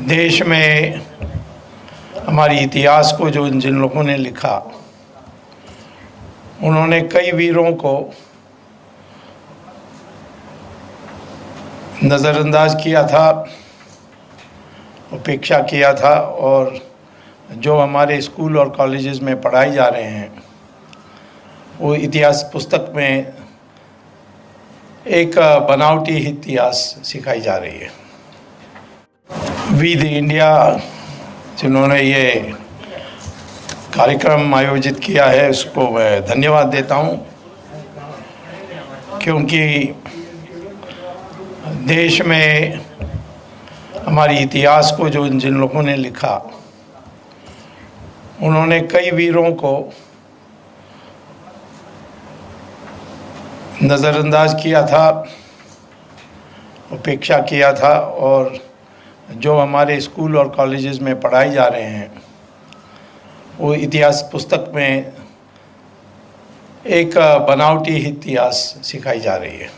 देश में हमारे इतिहास को जो जिन लोगों ने लिखा, उन्होंने कई वीरों को नज़रअंदाज किया था, उपेक्षा किया था, और जो हमारे स्कूल और कॉलेजेस में पढ़ाए जा रहे हैं वो इतिहास पुस्तक में एक बनावटी इतिहास सिखाई जा रही है। वी द इंडिया जिन्होंने ये कार्यक्रम आयोजित किया है उसको मैं धन्यवाद देता हूँ, क्योंकि देश में हमारे इतिहास को जो जिन लोगों ने लिखा, उन्होंने कई वीरों को नज़रअंदाज किया था, उपेक्षा किया था, और जो हमारे स्कूल और कॉलेजेस में पढ़ाए जा रहे हैं वो इतिहास पुस्तक में एक बनावटी इतिहास सिखाई जा रही है।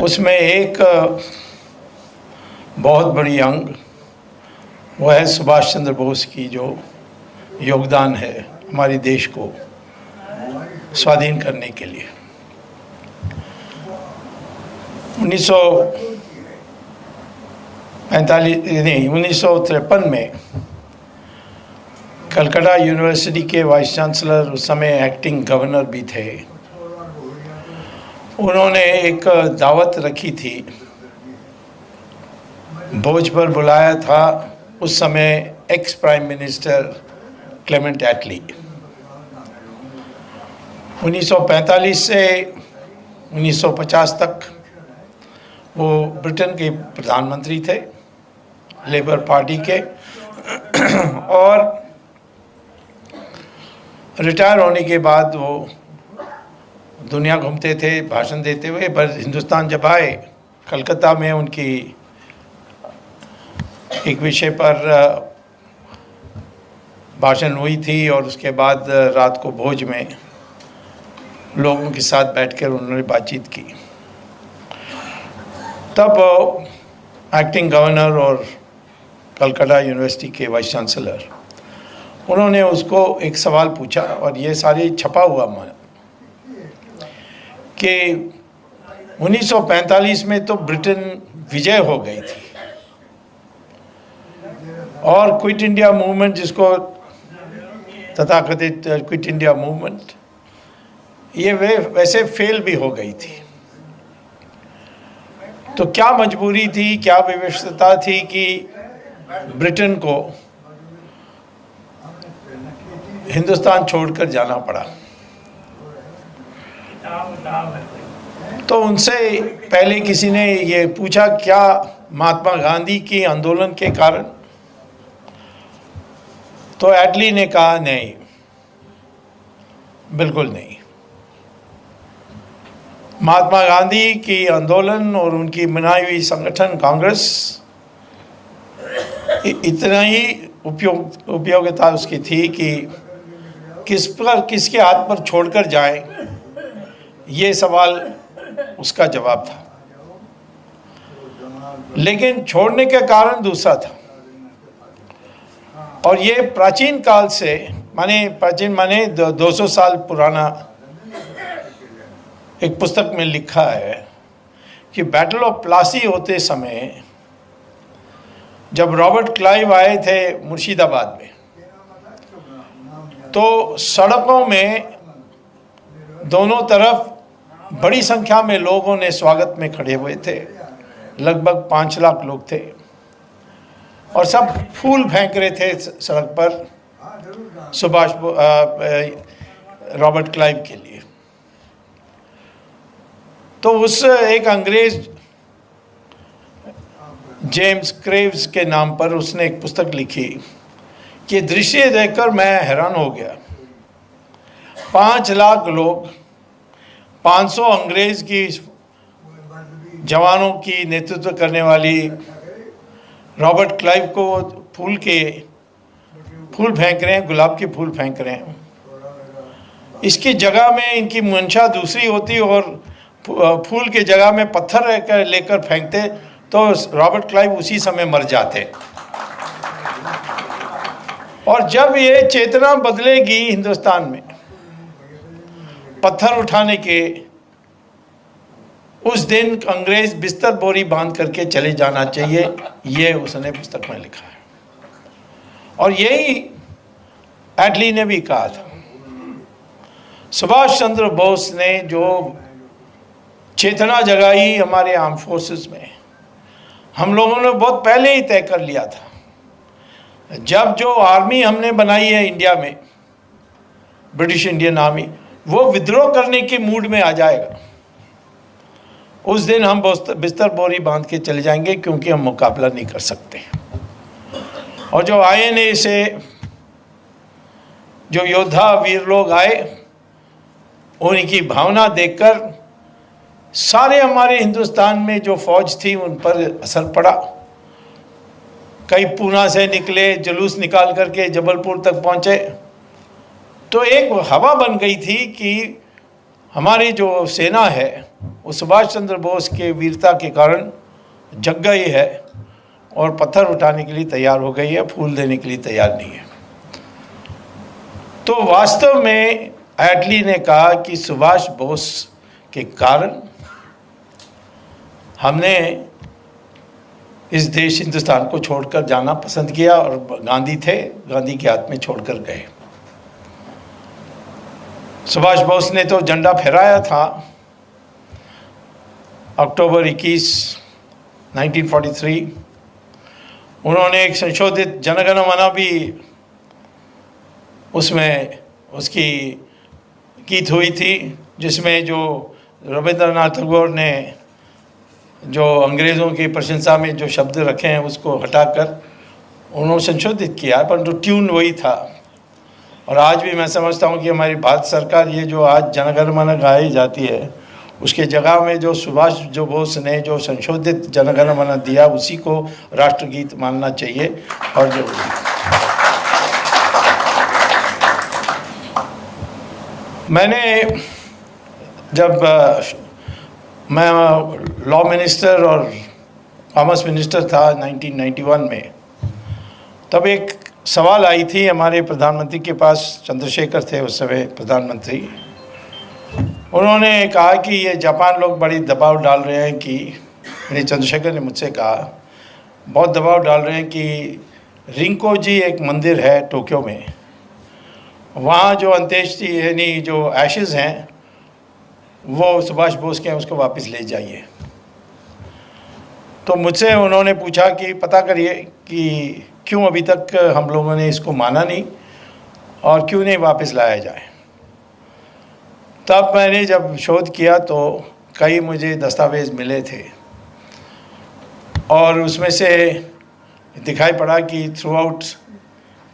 उसमें एक बहुत बड़ी अंग वो है सुभाष चंद्र बोस की जो योगदान है हमारे देश को स्वाधीन करने के लिए। 1953 में कलकत्ता यूनिवर्सिटी के वाइस चांसलर, उस समय एक्टिंग गवर्नर भी थे, उन्होंने एक दावत रखी थी, भोज पर बुलाया था उस समय एक्स प्राइम मिनिस्टर क्लेमेंट एटली। 1945 से 1950 तक वो ब्रिटेन के प्रधानमंत्री थे, लेबर पार्टी के, और रिटायर होने के बाद वो दुनिया घूमते थे भाषण देते हुए। पर हिंदुस्तान जब आए, कलकत्ता में उनकी एक विषय पर भाषण हुई थी, और उसके बाद रात को भोज में लोगों के साथ बैठकर उन्होंने बातचीत की। तब एक्टिंग गवर्नर और कलकत्ता यूनिवर्सिटी के वाइस चांसलर, उन्होंने उसको एक सवाल पूछा, और ये सारे छपा हुआ माना कि 1945 में तो ब्रिटेन विजय हो गई थी, और क्विट इंडिया मूवमेंट, जिसको तथाकथित क्विट इंडिया मूवमेंट, ये वैसे फेल भी हो गई थी। तो क्या मजबूरी थी, क्या विवशता थी कि ब्रिटेन को हिंदुस्तान छोड़कर जाना पड़ा। तो उनसे पहले किसी ने ये पूछा, क्या महात्मा गांधी के आंदोलन के कारण? तो एटली ने कहा, नहीं, बिल्कुल नहीं। महात्मा गांधी की आंदोलन और उनकी बनाई हुई संगठन कांग्रेस, इतना ही उपयोगिता उसकी थी कि किसके हाथ पर छोड़कर जाएं, ये सवाल उसका जवाब था। लेकिन छोड़ने का कारण दूसरा था, और ये प्राचीन काल से, प्राचीन माने 200 साल पुराना एक पुस्तक में लिखा है कि बैटल ऑफ प्लासी होते समय जब रॉबर्ट क्लाइव आए थे मुर्शिदाबाद में, तो सड़कों में दोनों तरफ बड़ी संख्या में लोगों ने स्वागत में खड़े हुए थे। लगभग 5 लाख लोग थे, और सब फूल फेंक रहे थे सड़क पर रॉबर्ट क्लाइव के लिए। तो उस एक अंग्रेज जेम्स क्रेव्स के नाम पर उसने एक पुस्तक लिखी कि दृश्य देखकर मैं हैरान हो गया। 5 लाख लोग 500 अंग्रेज की जवानों की नेतृत्व करने वाली रॉबर्ट क्लाइव को फूल फेंक रहे हैं, गुलाब के फूल फेंक रहे हैं। इसकी जगह में इनकी मंशा दूसरी होती और फूल के जगह में पत्थर लेकर फेंकते तो रॉबर्ट क्लाइव उसी समय मर जाते। और जब ये चेतना बदलेगी हिंदुस्तान में पत्थर उठाने के, उस दिन अंग्रेज बिस्तर बोरी बांध करके चले जाना चाहिए, ये उसने पुस्तक में लिखा है। और यही एटली ने भी कहा था। सुभाष चंद्र बोस ने जो चेतना जगाई हमारे आर्म फोर्सेस में, हम लोगों ने बहुत पहले ही तय कर लिया था। जब जो आर्मी हमने बनाई है इंडिया में, ब्रिटिश इंडियन आर्मी, वो विद्रोह करने के मूड में आ जाएगा, उस दिन हम बिस्तर बोरी बांध के चले जाएंगे, क्योंकि हम मुकाबला नहीं कर सकते। और जो INA से जो योद्धा वीर लोग आए, उनकी भावना देखकर सारे हमारे हिंदुस्तान में जो फौज थी उन पर असर पड़ा। कई पूना से निकले, जुलूस निकाल करके जबलपुर तक पहुंचे, तो एक हवा बन गई थी कि हमारी जो सेना है वो सुभाष चंद्र बोस के वीरता के कारण जग गई है और पत्थर उठाने के लिए तैयार हो गई है, फूल देने के लिए तैयार नहीं है। तो वास्तव में एटली ने कहा कि सुभाष बोस के कारण हमने इस देश हिंदुस्तान को छोड़कर जाना पसंद किया, और गांधी थे, गांधी के हाथ में छोड़कर गए। सुभाष बोस ने तो झंडा फहराया था अक्टूबर 21, 1943। उन्होंने एक संशोधित जनगण मन भी उसमें उसकी गीत हुई थी, जिसमें जो रविंद्रनाथ टैगोर ने जो अंग्रेज़ों की प्रशंसा में जो शब्द रखे हैं उसको हटाकर उन्होंने संशोधित किया, परंतु ट्यून वही था। और आज भी मैं समझता हूँ कि हमारी भारत सरकार ये जो आज जनगण मन गाई जाती है, उसके जगह में जो सुभाष जो बोस ने जो संशोधित जनगण मन दिया, उसी को राष्ट्रगीत मानना चाहिए। और जो मैंने जब मैं लॉ मिनिस्टर और कॉमर्स मिनिस्टर था 1991 में, तब एक सवाल आई थी हमारे प्रधानमंत्री के पास, चंद्रशेखर थे उस समय प्रधानमंत्री। उन्होंने कहा कि ये जापान लोग बड़ी दबाव डाल रहे हैं कि, यानी चंद्रशेखर ने मुझसे कहा, बहुत दबाव डाल रहे हैं कि रिंकोजी एक मंदिर है टोक्यो में, वहाँ जो अंत्येष्टि यानी जो एशेज़ हैं वो सुभाष बोस के हैं, उसको वापस ले जाइए। तो मुझसे उन्होंने पूछा कि पता करिए कि क्यों अभी तक हम लोगों ने इसको माना नहीं और क्यों नहीं वापस लाया जाए। तब मैंने जब शोध किया तो कई मुझे दस्तावेज़ मिले थे, और उसमें से दिखाई पड़ा कि थ्रू आउट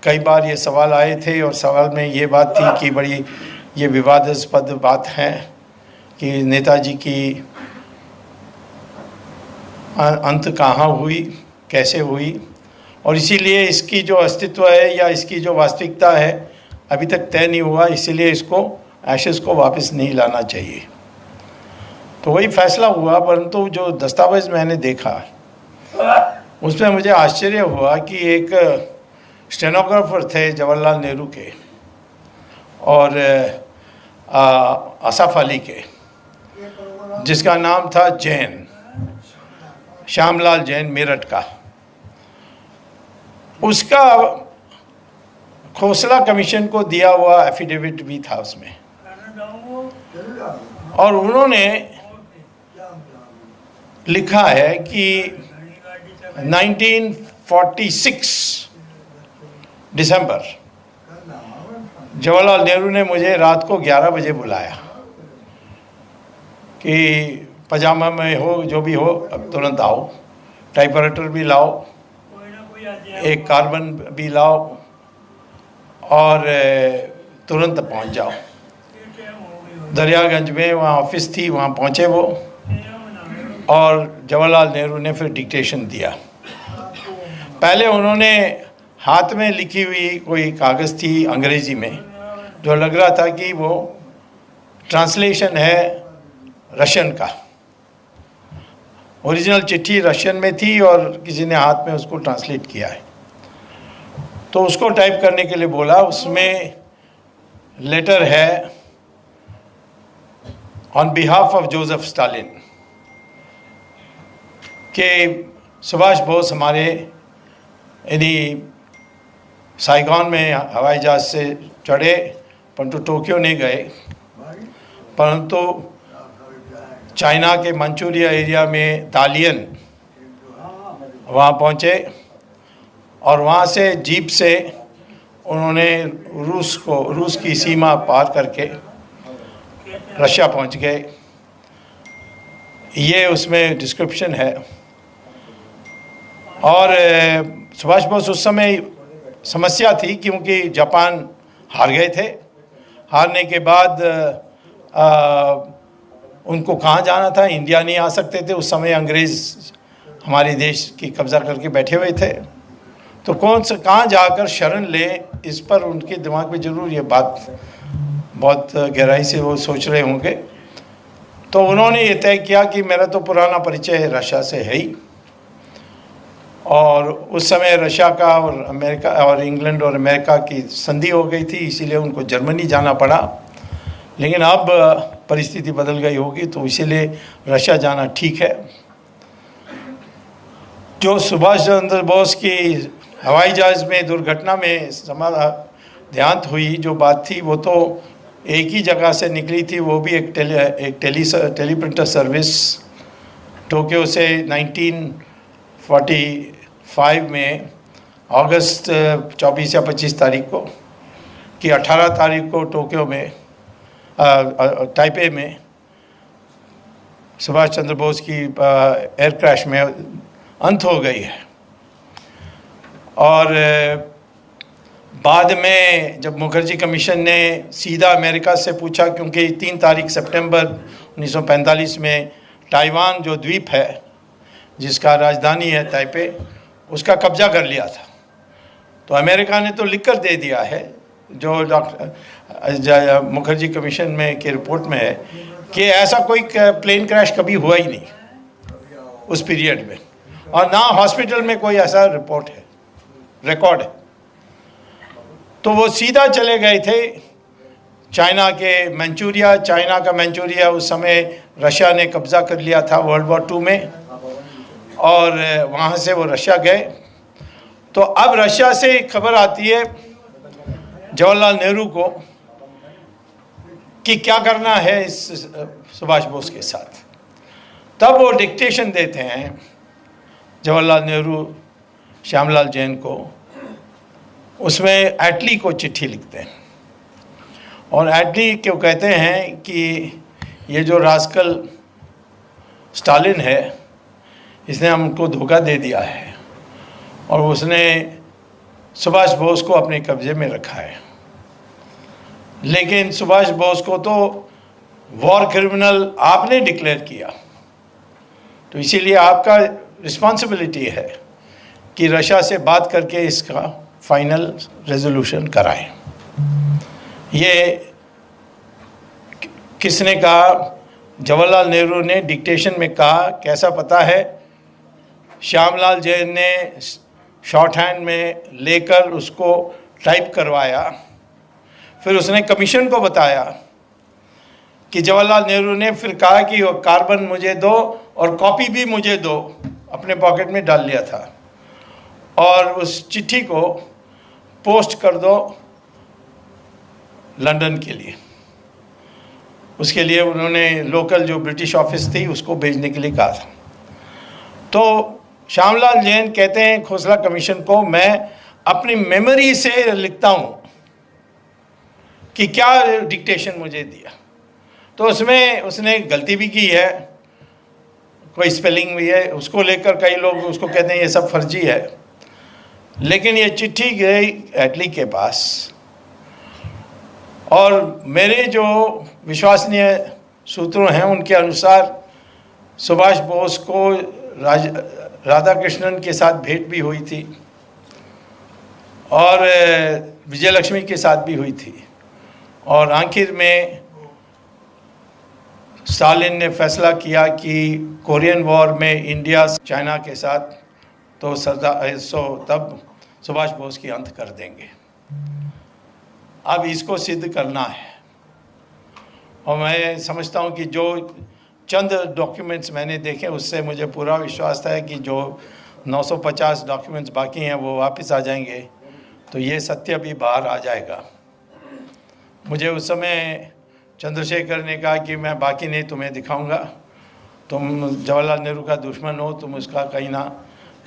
कई बार ये सवाल आए थे, और सवाल में ये बात थी कि बड़ी ये विवादास्पद बात है कि नेताजी की अंत कहाँ हुई, कैसे हुई, और इसीलिए इसकी जो अस्तित्व है या इसकी जो वास्तविकता है अभी तक तय नहीं हुआ, इसीलिए इसको एशेस को वापस नहीं लाना चाहिए। तो वही फैसला हुआ। परंतु जो दस्तावेज़ मैंने देखा उसमें मुझे आश्चर्य हुआ कि एक स्टेनोग्राफर थे जवाहरलाल नेहरू के और आसफ अली के, जिसका नाम था जैन, श्यामलाल जैन, मेरठ का। उसका खोसला कमीशन को दिया हुआ एफिडेविट भी था उसमें, और उन्होंने लिखा है कि 1946 दिसंबर जवाहरलाल नेहरू ने मुझे रात को 11 बजे बुलाया कि पजामा में हो, जो भी हो, अब तुरंत आओ, टाइपराइटर भी लाओ, एक कार्बन भी लाओ, और तुरंत पहुंच जाओ। दरियागंज में वहाँ ऑफिस थी, वहाँ पहुँचे वो, और जवाहरलाल नेहरू ने फिर डिक्टेशन दिया। पहले उन्होंने हाथ में लिखी हुई कोई कागज़ थी अंग्रेज़ी में, जो लग रहा था कि वो ट्रांसलेशन है रशियन का, ओरिजिनल चिट्ठी रशियन में थी और किसी ने हाथ में उसको ट्रांसलेट किया है। तो उसको टाइप करने के लिए बोला। उसमें लेटर है on behalf of Joseph Stalin कि सुभाष बोस हमारे यानी साइगॉन में हवाई जहाज़ से चढ़े, परंतु टोक्यो नहीं गए, परंतु चाइना के मंचूरिया एरिया में दालियन वहाँ पहुँचे और वहाँ से जीप से उन्होंने रूस की सीमा पार करके रशिया पहुँच गए। ये उसमें डिस्क्रिप्शन है। और सुभाष बोस उस समय समस्या थी क्योंकि जापान हार गए थे। हारने के बाद उनको कहाँ जाना था, इंडिया नहीं आ सकते थे। उस समय अंग्रेज़ हमारे देश की कब्ज़ा करके बैठे हुए थे, तो कहाँ जाकर शरण ले, इस पर उनके दिमाग में ज़रूर ये बात बहुत गहराई से वो सोच रहे होंगे। तो उन्होंने ये तय किया कि मेरा तो पुराना परिचय रशिया से है ही, और उस समय रशिया का और अमेरिका और इंग्लैंड और अमेरिका की संधि हो गई थी, इसीलिए उनको जर्मनी जाना पड़ा। लेकिन अब परिस्थिति बदल गई होगी, तो इसीलिए रशिया जाना ठीक है। जो सुभाष चंद्र बोस की हवाई जहाज़ में दुर्घटना में देहांत हुई जो बात थी, वो तो एक ही जगह से निकली थी, वो भी एक टेलीप्रिंटर सर्विस टोक्यो से 1945 में अगस्त 24 या 25 तारीख को, कि 18 तारीख को टोक्यो में ताइपे में सुभाष चंद्र बोस की एयर क्रैश में अंत हो गई है। और बाद में जब मुखर्जी कमीशन ने सीधा अमेरिका से पूछा, क्योंकि 3 तारीख सितंबर 1945 में ताइवान जो द्वीप है जिसका राजधानी है ताइपे, उसका कब्जा कर लिया था, तो अमेरिका ने तो लिख कर दे दिया है, जो डॉक्टर मुखर्जी कमीशन में की रिपोर्ट में है, कि ऐसा कोई प्लेन क्रैश कभी हुआ ही नहीं उस पीरियड में, और ना हॉस्पिटल में कोई ऐसा रिकॉर्ड है। तो वो सीधा चले गए थे चाइना के मंचूरिया। चाइना का मंचूरिया उस समय रशिया ने कब्ज़ा कर लिया था वर्ल्ड वॉर 2 में, और वहाँ से वो रशिया गए। तो अब रशिया से खबर आती है जवाहरलाल नेहरू को कि क्या करना है इस सुभाष बोस के साथ। तब वो डिक्टेशन देते हैं जवाहरलाल नेहरू श्यामलाल जैन को, उसमें एटली को चिट्ठी लिखते हैं, और एटली क्यों कहते हैं कि ये जो रास्कल स्टालिन है, इसने हमको धोखा दे दिया है और उसने सुभाष बोस को अपने कब्जे में रखा है। लेकिन सुभाष बोस को तो वॉर क्रिमिनल आपने डिक्लेयर किया, तो इसीलिए आपका रिस्पॉन्सिबिलिटी है कि रशिया से बात करके इसका फाइनल रेजोल्यूशन कराएं। ये किसने कहा? जवाहरलाल नेहरू ने डिक्टेशन में कहा। कैसा पता है? श्यामलाल जैन ने शॉर्ट हैंड में लेकर उसको टाइप करवाया, फिर उसने कमीशन को बताया कि जवाहरलाल नेहरू ने फिर कहा कि वो कार्बन मुझे दो और कॉपी भी मुझे दो, अपने पॉकेट में डाल लिया था, और उस चिट्ठी को पोस्ट कर दो लंदन के लिए। उसके लिए उन्होंने लोकल जो ब्रिटिश ऑफिस थी उसको भेजने के लिए कहा था। तो श्यामलाल जैन कहते हैं खोसला कमीशन को, मैं अपनी मेमोरी से लिखता हूँ कि क्या डिक्टेशन मुझे दिया। तो उसमें उसने गलती भी की है, कोई स्पेलिंग भी है, उसको लेकर कई लोग उसको कहते हैं ये सब फर्जी है। लेकिन ये चिट्ठी गई एटली के पास, और मेरे जो विश्वसनीय सूत्रों हैं उनके अनुसार सुभाष बोस को राधा कृष्णन के साथ भेंट भी हुई थी और विजयलक्ष्मी के साथ भी हुई थी, और आखिर में स्टालिन ने फैसला किया कि कोरियन वॉर में इंडिया चाइना के साथ तो तब सुभाष बोस की अंत कर देंगे। अब इसको सिद्ध करना है, और मैं समझता हूँ कि जो चंद डॉक्यूमेंट्स मैंने देखे उससे मुझे पूरा विश्वास था कि जो 950 डॉक्यूमेंट्स बाकी हैं वो वापस आ जाएंगे, तो ये सत्य भी बाहर आ जाएगा। मुझे उस समय चंद्रशेखर ने कहा कि मैं बाकी नहीं तुम्हें दिखाऊंगा, तुम जवाहरलाल नेहरू का दुश्मन हो, तुम उसका कहीं ना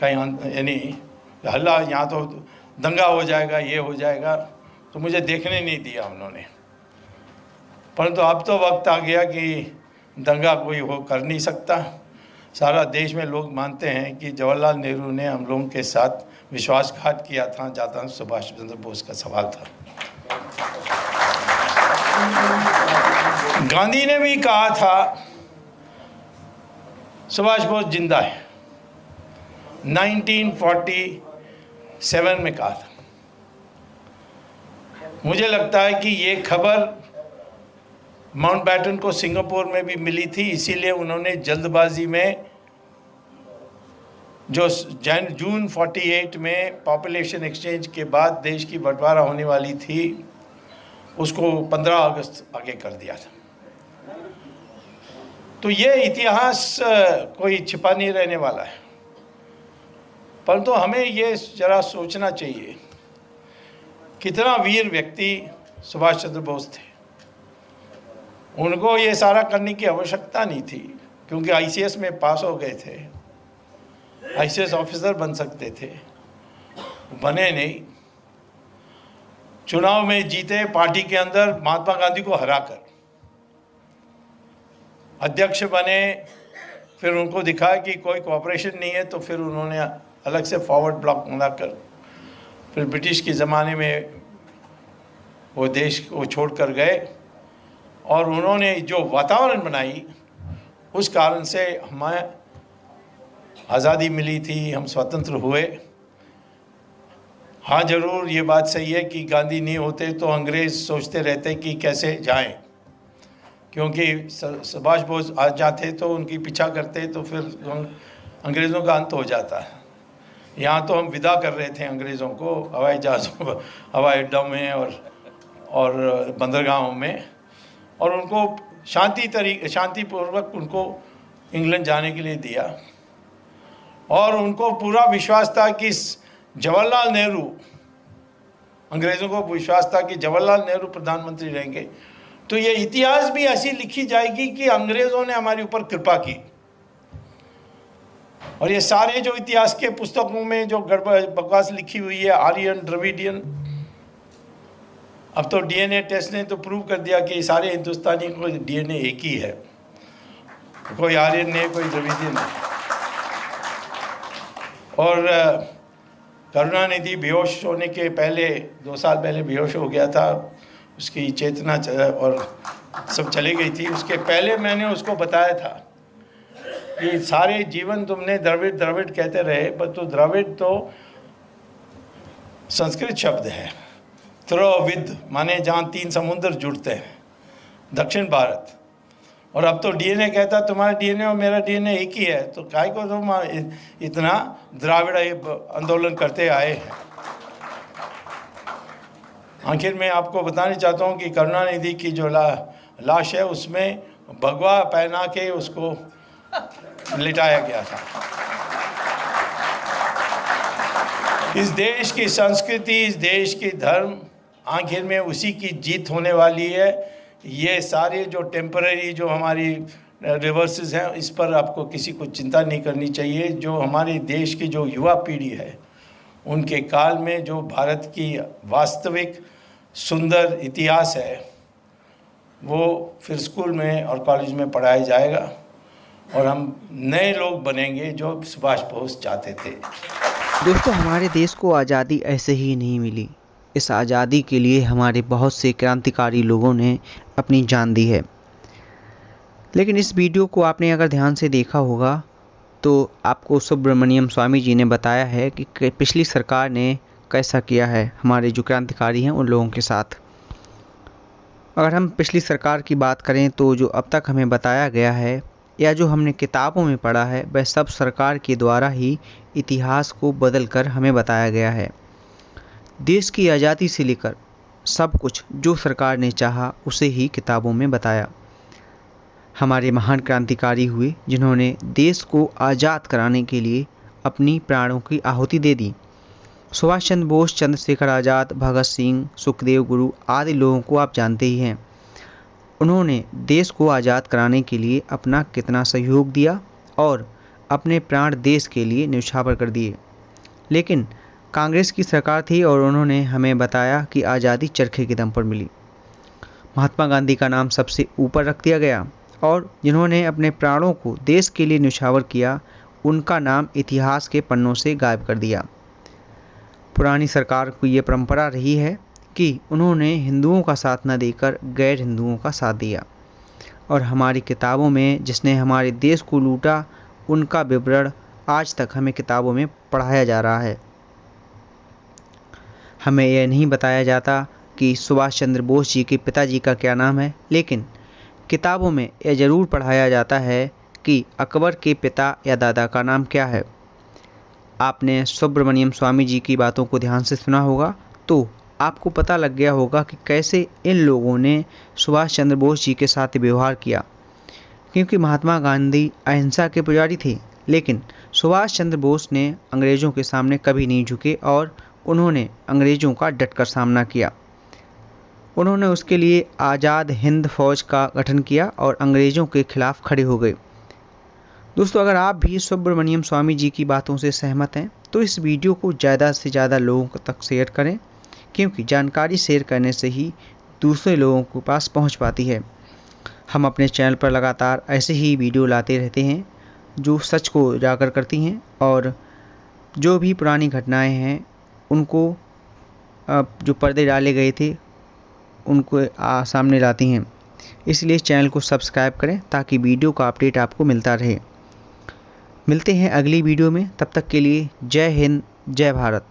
कहीं यानी हल्ला, यहाँ तो दंगा हो जाएगा, ये हो जाएगा, तो मुझे देखने नहीं दिया उन्होंने। परंतु अब तो वक्त आ गया कि दंगा कोई हो कर नहीं सकता। सारा देश में लोग मानते हैं कि जवाहरलाल नेहरू ने हम लोगों के साथ विश्वासघात किया था, जहाँ तक सुभाष चंद्र बोस का सवाल था। गांधी ने भी कहा था सुभाष बोस जिंदा है, 1947 में कहा था। मुझे लगता है कि ये खबर माउंटबैटन को सिंगापुर में भी मिली थी, इसीलिए उन्होंने जल्दबाजी में जो जून 48 में पॉपुलेशन एक्सचेंज के बाद देश की बंटवारा होने वाली थी, उसको 15 अगस्त आगे कर दिया था। तो ये इतिहास कोई छिपा नहीं रहने वाला है, परंतु हमें ये जरा सोचना चाहिए कितना वीर व्यक्ति सुभाष चंद्र बोस थे। उनको ये सारा करने की आवश्यकता नहीं थी, क्योंकि आईसीएस में पास हो गए थे, आईसीएस ऑफिसर बन सकते थे, बने नहीं। चुनाव में जीते पार्टी के अंदर महात्मा गांधी को हराकर, अध्यक्ष बने, फिर उनको दिखाया कि कोई कोऑपरेशन नहीं है, तो फिर उन्होंने अलग से फॉरवर्ड ब्लॉक बनाकर फिर ब्रिटिश के ज़माने में वो देश को छोड़कर गए, और उन्होंने जो वातावरण बनाई उस कारण से हमें आज़ादी मिली थी, हम स्वतंत्र हुए। हाँ, ज़रूर ये बात सही है कि गांधी नहीं होते तो अंग्रेज़ सोचते रहते कि कैसे जाएं, क्योंकि सुभाष बोस आ जाते तो उनकी पीछा करते तो फिर अंग्रेज़ों का अंत हो जाता। यहाँ तो हम विदा कर रहे थे अंग्रेज़ों को हवाई जहाज़ों, हवाई अड्डों में और बंदरगाहों में, और उनको शांतिपूर्वक उनको इंग्लैंड जाने के लिए दिया। और उनको पूरा विश्वास था कि जवाहरलाल नेहरू, अंग्रेज़ों को विश्वास था कि जवाहरलाल नेहरू प्रधानमंत्री रहेंगे। तो ये इतिहास भी ऐसी लिखी जाएगी कि अंग्रेज़ों ने हमारे ऊपर कृपा की। और ये सारे जो इतिहास के पुस्तकों में जो गड़बड़ बकवास लिखी हुई है, आर्यन द्रविडियन, अब तो डीएनए टेस्ट ने तो प्रूव कर दिया कि सारे हिंदुस्तानी को डीएनए एक ही है, कोई आर्यन नहीं, कोई द्रविडियन नहीं। और करुणानिधि बेहोश होने के पहले 2 साल पहले बेहोश हो गया था, उसकी चेतना और सब चली गई थी। उसके पहले मैंने उसको बताया था कि सारे जीवन तुमने द्रविड़ द्रविड़ कहते रहे, पर तो द्रविड़ तो संस्कृत शब्द है, त्रिविद माने जहाँ 3 समुद्र जुड़ते हैं, दक्षिण भारत। और अब तो डीएनए कहता तुम्हारा डीएनए और मेरा डीएनए एक ही है, तो काय को तुम इतना द्राविड़ आंदोलन करते आए हैं। आखिर में आपको बताना चाहता हूँ कि करुणानिधि की जो लाश है उसमें भगवा पहना के उसको लिटाया गया था। इस देश की संस्कृति, इस देश की धर्म, आखिर में उसी की जीत होने वाली है। ये सारे जो टेम्पररी जो हमारी रिवर्सेस हैं, इस पर आपको किसी को चिंता नहीं करनी चाहिए। जो हमारे देश की जो युवा पीढ़ी है, उनके काल में जो भारत की वास्तविक सुंदर इतिहास है, वो फिर स्कूल में और कॉलेज में पढ़ाया जाएगा, और हम नए लोग बनेंगे जो सुभाष बोस चाहते थे। दोस्तों, हमारे देश को आज़ादी ऐसे ही नहीं मिली। इस आज़ादी के लिए हमारे बहुत से क्रांतिकारी लोगों ने अपनी जान दी है। लेकिन इस वीडियो को आपने अगर ध्यान से देखा होगा तो आपको सुब्रमण्यम स्वामी जी ने बताया है कि पिछली सरकार ने कैसा किया है हमारे जो क्रांतिकारी हैं उन लोगों के साथ। अगर हम पिछली सरकार की बात करें तो जो अब तक हमें बताया गया है या जो हमने किताबों में पढ़ा है वह सब सरकार के द्वारा ही इतिहास को बदलकर हमें बताया गया है। देश की आज़ादी से लेकर सब कुछ जो सरकार ने चाहा उसे ही किताबों में बताया। हमारे महान क्रांतिकारी हुए जिन्होंने देश को आज़ाद कराने के लिए अपनी प्राणों की आहुति दे दी। सुभाष चंद्र बोस, चंद्रशेखर आज़ाद, भगत सिंह, सुखदेव गुरु आदि लोगों को आप जानते ही हैं। उन्होंने देश को आज़ाद कराने के लिए अपना कितना सहयोग दिया और अपने प्राण देश के लिए न्यौछावर कर दिए। लेकिन कांग्रेस की सरकार थी और उन्होंने हमें बताया कि आज़ादी चरखे के दम पर मिली। महात्मा गांधी का नाम सबसे ऊपर रख दिया गया और जिन्होंने अपने प्राणों को देश के लिए न्यौछावर किया उनका नाम इतिहास के पन्नों से गायब कर दिया। पुरानी सरकार को ये परंपरा रही है कि उन्होंने हिंदुओं का साथ न देकर गैर हिंदुओं का साथ दिया और हमारी किताबों में जिसने हमारे देश को लूटा उनका विवरण आज तक हमें किताबों में पढ़ाया जा रहा है। हमें यह नहीं बताया जाता कि सुभाष चंद्र बोस जी के पिताजी का क्या नाम है, लेकिन किताबों में यह ज़रूर पढ़ाया जाता है कि अकबर के पिता या दादा का नाम क्या है। आपने सुब्रमण्यम स्वामी जी की बातों को ध्यान से सुना होगा तो आपको पता लग गया होगा कि कैसे इन लोगों ने सुभाष चंद्र बोस जी के साथ व्यवहार किया, क्योंकि महात्मा गांधी अहिंसा के पुजारी थे लेकिन सुभाष चंद्र बोस ने अंग्रेज़ों के सामने कभी नहीं झुके और उन्होंने अंग्रेज़ों का डटकर सामना किया। उन्होंने उसके लिए आज़ाद हिंद फौज का गठन किया और अंग्रेज़ों के खिलाफ खड़े हो गए। दोस्तों, अगर आप भी सुब्रमण्यम स्वामी जी की बातों से सहमत हैं तो इस वीडियो को ज़्यादा से ज़्यादा लोगों तक शेयर करें, क्योंकि जानकारी शेयर करने से ही दूसरे लोगों के पास पहुंच पाती है। हम अपने चैनल पर लगातार ऐसे ही वीडियो लाते रहते हैं जो सच को उजागर करती हैं और जो भी पुरानी घटनाएं हैं उनको जो पर्दे डाले गए थे उनको सामने लाती हैं। इसलिए चैनल को सब्सक्राइब करें ताकि वीडियो का अपडेट आपको मिलता रहे। मिलते हैं अगली वीडियो में, तब तक के लिए जय हिंद, जय भारत।